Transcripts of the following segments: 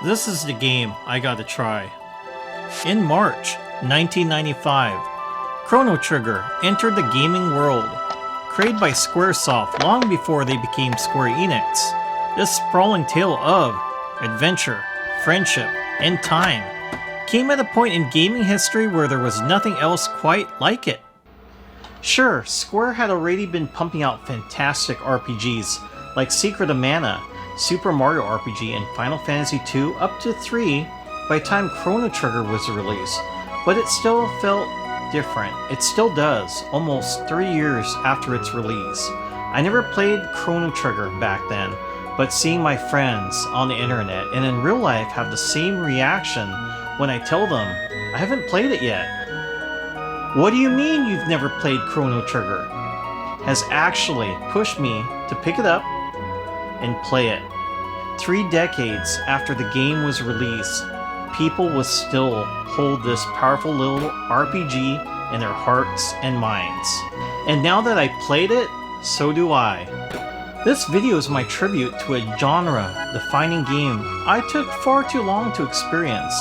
This is the game I gotta try. In March 1995, Chrono Trigger entered the gaming world. Created by Squaresoft long before they became Square Enix, this sprawling tale of adventure, friendship, and time came at a point in gaming history where there was nothing else quite like it. Sure, Square had already been pumping out fantastic RPGs like Secret of Mana, Super Mario RPG, and Final Fantasy II up to 3 by the time Chrono Trigger was released, but it still felt different. It still does, almost 3 years after its release. I never played Chrono Trigger back then, but seeing my friends on the internet and in real life have the same reaction when I tell them I haven't played it yet. What do you mean you've never played Chrono Trigger? Has actually pushed me to pick it up and play it. 3 decades after the game was released, people will still hold this powerful little RPG in their hearts and minds. And now that I played it, so do I. This video is my tribute to a genre-defining game I took far too long to experience.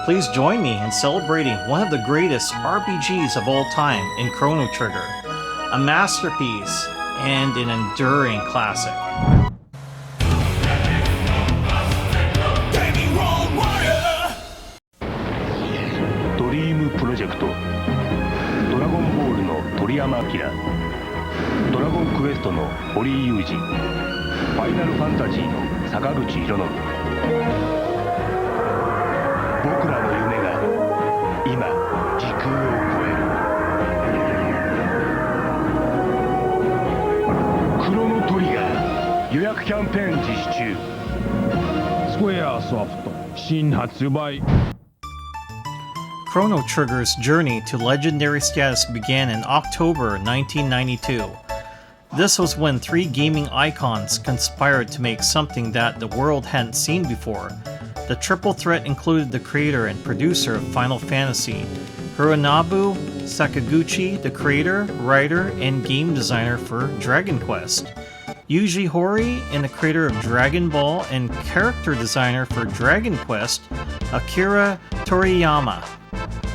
Please join me in celebrating one of the greatest RPGs of all time in Chrono Trigger, a masterpiece and an enduring classic. Dream Project ドラゴンボールの鳥山明、ドラゴンクエストの堀井雄二、ファイナルファンタジーの坂口裕信。僕らの夢が今時空を超える。クロノトリガー予約キャンペーン実施中。スクエアソフト新発売。Chrono Trigger's journey to legendary status began in October 1992. This was when 3 gaming icons conspired to make something that the world hadn't seen before. The triple threat included the creator and producer of Final Fantasy, Hironobu Sakaguchi, the creator, writer, and game designer for Dragon Quest, Yuji Horii, and the creator of Dragon Ball and character designer for Dragon Quest, Akira Toriyama.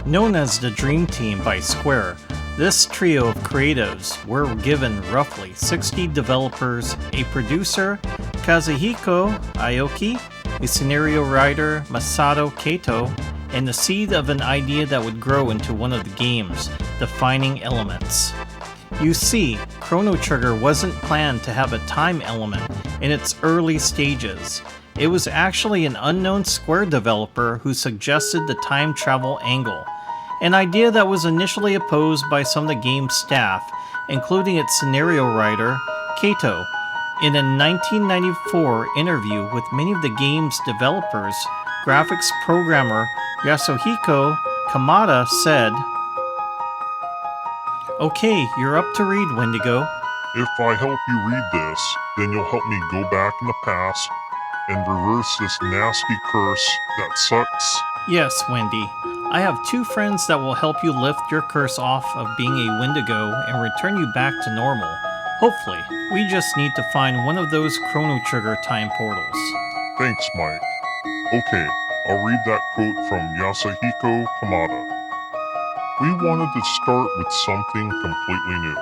Known as the Dream Team by Square, this trio of creatives were given roughly 60 developers, a producer, Kazuhiko Aoki, a scenario writer, Masato Kato, and the seed of an idea that would grow into one of the game's defining elements. You see, Chrono Trigger wasn't planned to have a time element in its early stages. It was actually an unknown Square developer who suggested the time travel angle, an idea that was initially opposed by some of the game's staff, including its scenario writer, Kato. In a 1994 interview with many of the game's developers, graphics programmer Yasuhiko Kamada said, "Okay, you're up to read, Wendigo. If I help you read this, then you'll help me go back in the past and reverse this nasty curse that sucks." Yes, Wendy. I have 2 friends that will help you lift your curse off of being a Wendigo and return you back to normal. Hopefully, we just need to find one of those Chrono Trigger time portals. Thanks, Mike. Okay, I'll read that quote from Yasuhiko Kamada. "We wanted to start with something completely new,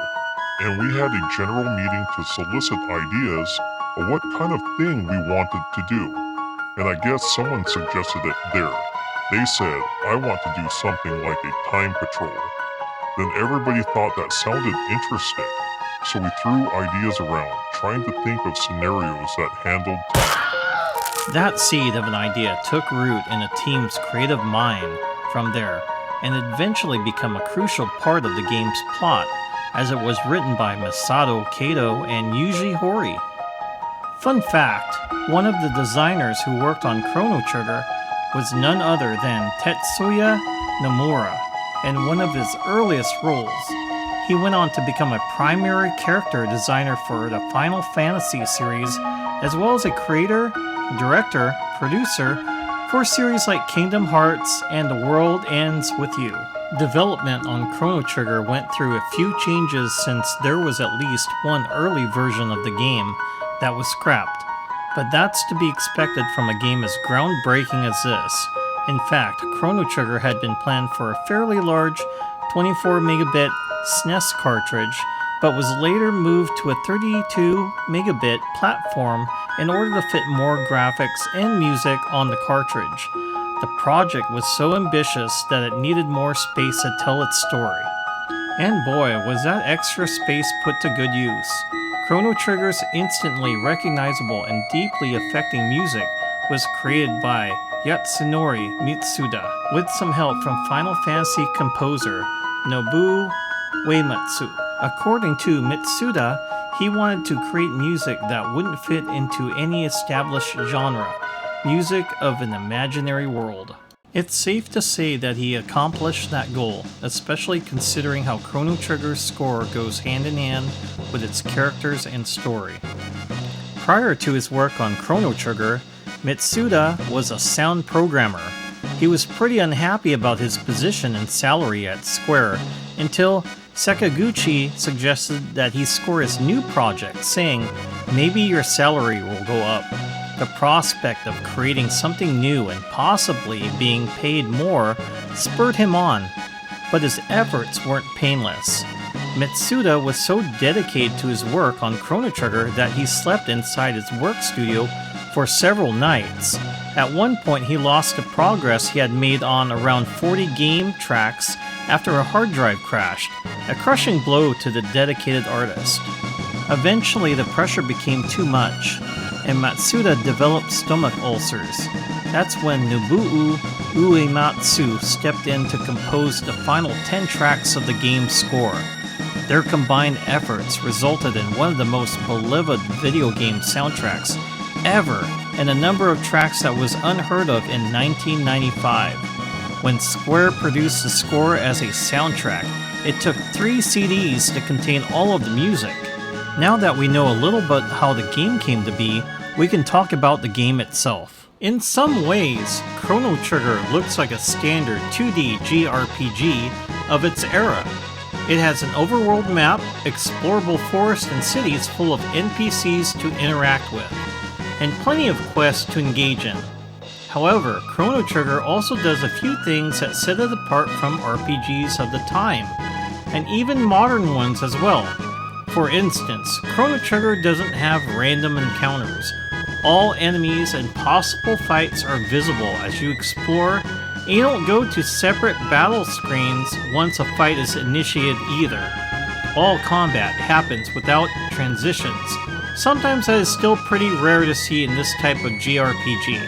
and we had a general meeting to solicit ideas of what kind of thing we wanted to do. And I guess someone suggested it there. They said, I want to do something like a time patrol. Then everybody thought that sounded interesting. So we threw ideas around, trying to think of scenarios that handled time." That seed of an idea took root in a team's creative mind from there, and eventually became a crucial part of the game's plot, as it was written by Masato Kato and Yuji Horii. Fun fact, one of the designers who worked on Chrono Trigger was none other than Tetsuya Nomura. In one of his earliest roles, he went on to become a primary character designer for the Final Fantasy series, as well as a creator, director, producer for series like Kingdom Hearts and The World Ends With You. Development on Chrono Trigger went through a few changes since there was at least one early version of the game that was scrapped. but that's to be expected from a game as groundbreaking as this. In fact, Chrono Trigger had been planned for a fairly large 24 megabit SNES cartridge, but was later moved to a 32 megabit platform in order to fit more graphics and music on the cartridge. The project was so ambitious that it needed more space to tell its story. And boy, was that extra space put to good use. Chrono Trigger's instantly recognizable and deeply affecting music was created by Yasunori Mitsuda, with some help from Final Fantasy composer Nobuo Uematsu. According to Mitsuda, he wanted to create music that wouldn't fit into any established genre, music of an imaginary world. It's safe to say that he accomplished that goal, especially considering how Chrono Trigger's score goes hand in hand with its characters and story. Prior to his work on Chrono Trigger, Mitsuda was a sound programmer. He was pretty unhappy about his position and salary at Square until Sakaguchi suggested that he score his new project, saying, "Maybe your salary will go up." The prospect of creating something new and possibly being paid more spurred him on, but his efforts weren't painless. Mitsuda was so dedicated to his work on Chrono Trigger that he slept inside his work studio for several nights. At one point, he lost the progress he had made on around 40 game tracks after a hard drive crashed, a crushing blow to the dedicated artist. Eventually, the pressure became too much, and Matsuda developed stomach ulcers. That's when Nobuo Uematsu stepped in to compose the final 10 tracks of the game's score. Their combined efforts resulted in one of the most beloved video game soundtracks ever, and a number of tracks that was unheard of in 1995. When Square produced the score as a soundtrack, it took 3 CDs to contain all of the music. Now that we know a little bit how the game came to be, we can talk about the game itself. In some ways, Chrono Trigger looks like a standard 2D JRPG of its era. It has an overworld map, explorable forests and cities full of NPCs to interact with, and plenty of quests to engage in. However, Chrono Trigger also does a few things that set it apart from RPGs of the time, and even modern ones as well. For instance, Chrono Trigger doesn't have random encounters. All enemies and possible fights are visible as you explore, and you don't go to separate battle screens once a fight is initiated either. All combat happens without transitions. Sometimes that is still pretty rare to see in this type of JRPG.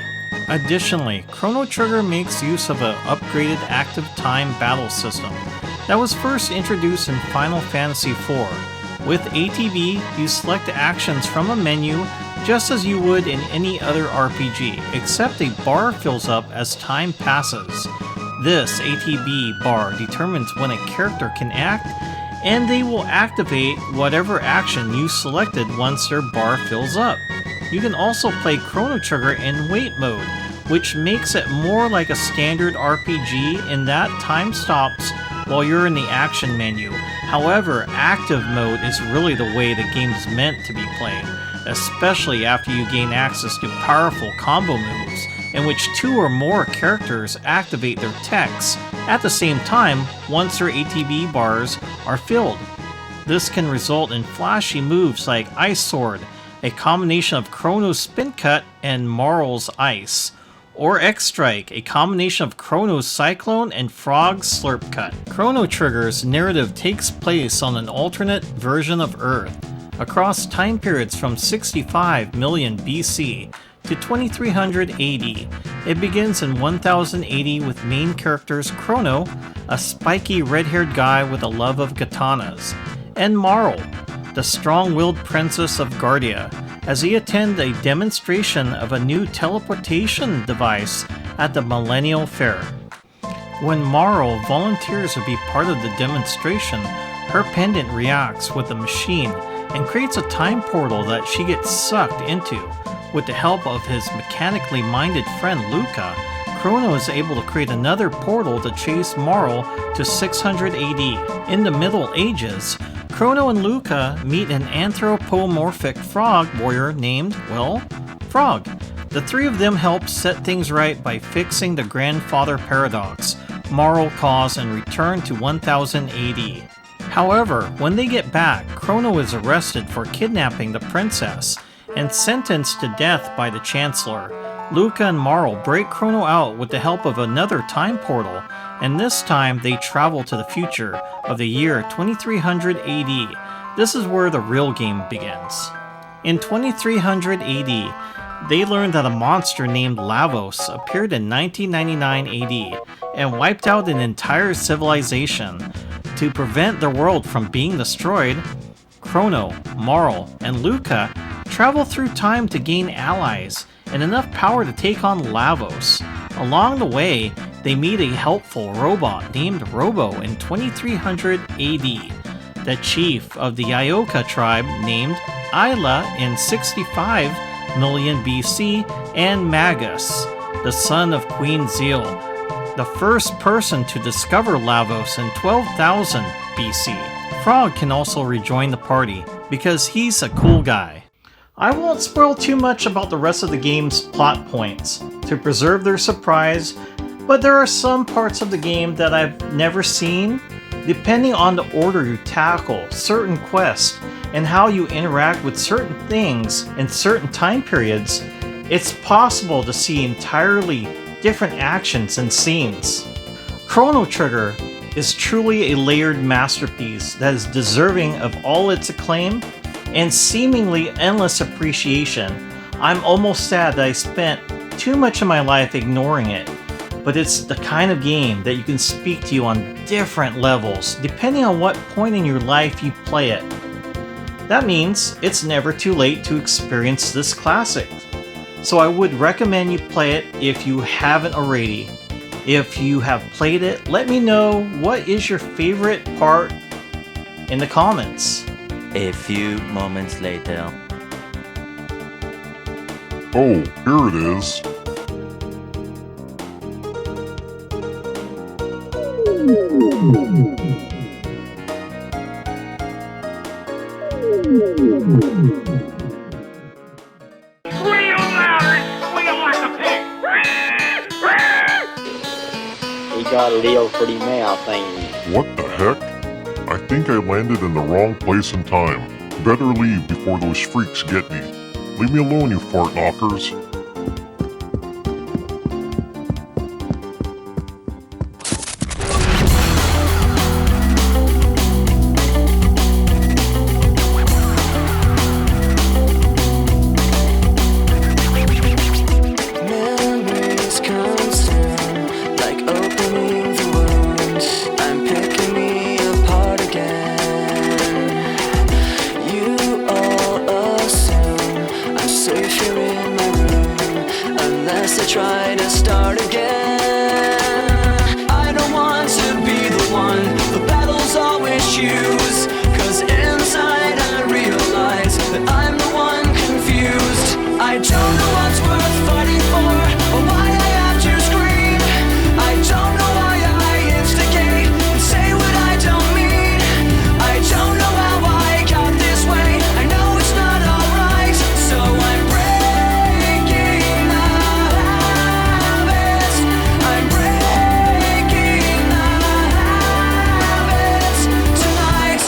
Additionally, Chrono Trigger makes use of an upgraded active time battle system that was first introduced in Final Fantasy IV. With ATB, you select actions from a menu just as you would in any other RPG, except a bar fills up as time passes. This ATB bar determines when a character can act, and they will activate whatever action you selected once their bar fills up. You can also play Chrono Trigger in wait mode, which makes it more like a standard RPG in that time stops while you're in the action menu. However, active mode is really the way the game is meant to be played, especially after you gain access to powerful combo moves, in which 2 or more characters activate their techs at the same time once their ATB bars are filled. This can result in flashy moves like Ice Sword, a combination of Chrono's Spin Cut and Marl's Ice, or X-Strike, a combination of Chrono's Cyclone and Frog's Slurp Cut. Chrono Trigger's narrative takes place on an alternate version of Earth, across time periods from 65 million BC to 2300 AD. It begins in 1080 with main characters Chrono, a spiky red-haired guy with a love of katanas, and Marl, the strong-willed princess of Guardia, as he attend a demonstration of a new teleportation device at the Millennial Fair. When Marl volunteers to be part of the demonstration, her pendant reacts with the machine and creates a time portal that she gets sucked into. With the help of his mechanically minded friend Luca, Chrono is able to create another portal to chase Marl to 600 AD. In the Middle Ages, Chrono and Luca meet an anthropomorphic frog warrior named, well, Frog. The three of them help set things right by fixing the grandfather paradox, moral cause, and return to 1000 AD. However, when they get back, Chrono is arrested for kidnapping the princess and sentenced to death by the Chancellor. Luca and Marl break Chrono out with the help of another time portal, and this time they travel to the future of the year 2300 AD. This is where the real game begins. In 2300 AD, they learned that a monster named Lavos appeared in 1999 AD and wiped out an entire civilization. To prevent their world from being destroyed, Chrono, Marl, and Luca travel through time to gain allies and enough power to take on Lavos. Along the way, they meet a helpful robot named Robo in 2300 AD, the chief of the Ioka tribe named Isla in 65 million BC, and Magus, the son of Queen Zeal, the first person to discover Lavos in 12,000 BC. Frog can also rejoin the party because he's a cool guy. I won't spoil too much about the rest of the game's plot points to preserve their surprise, but there are some parts of the game that I've never seen. Depending on the order you tackle certain quests and how you interact with certain things in certain time periods, it's possible to see entirely different actions and scenes. Chrono Trigger is truly a layered masterpiece that is deserving of all its acclaim and seemingly endless appreciation. I'm almost sad that I spent too much of my life ignoring it, but it's the kind of game that you can speak to you on different levels depending on what point in your life you play it. That means it's never too late to experience this classic. So I would recommend you play it if you haven't already. If you have played it, let me know what is your favorite part in the comments. A few moments later. Oh, here it is. Squeal louder! Squeal like a pig! He got a little pretty mouth, ain't he? What the heck? I think I landed in the wrong place and time. Better leave before those freaks get me. Leave me alone, you fart knockers. Memories consume, like opening the wound. I'm picking me apart again. You all assume I'm safe here in my room, unless I try to start again. I don't want to be the one the battles always choose, 'cause inside I realize that I'm the one confused. I don't know what's worth fighting for, or why I have to scream. I don't know why I instigate and say what I don't mean. I don't know how I got this way. I know it's not alright, so I'm breaking the habits. I'm breaking the habits tonight.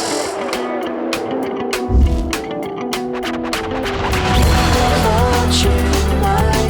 Watching my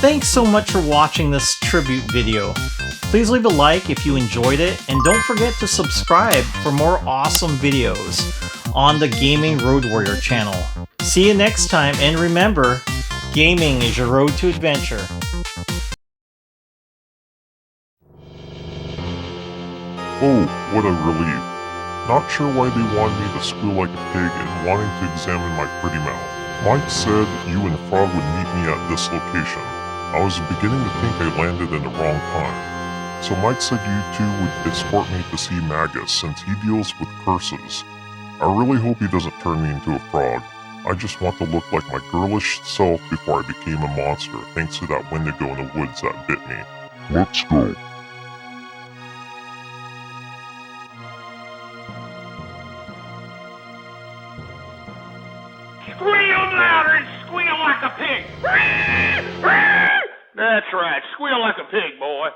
Thanks so much for watching this tribute video. Please leave a like if you enjoyed it, and don't forget to subscribe for more awesome videos on the Gaming Road Warrior channel. See you next time, and remember, gaming is your road to adventure. Oh, what a relief. Not sure why they wanted me to squeal like a pig and wanting to examine my pretty mouth. Mike said you and Frog would meet me at this location. I was beginning to think I landed in the wrong time. So Mike said you two would escort me to see Magus since he deals with curses. I really hope he doesn't turn me into a frog. I just want to look like my girlish self before I became a monster thanks to that Wendigo in the woods that bit me. Let's go. Squeal louder and squeal like a pig. That's right, squeal like a pig, boy.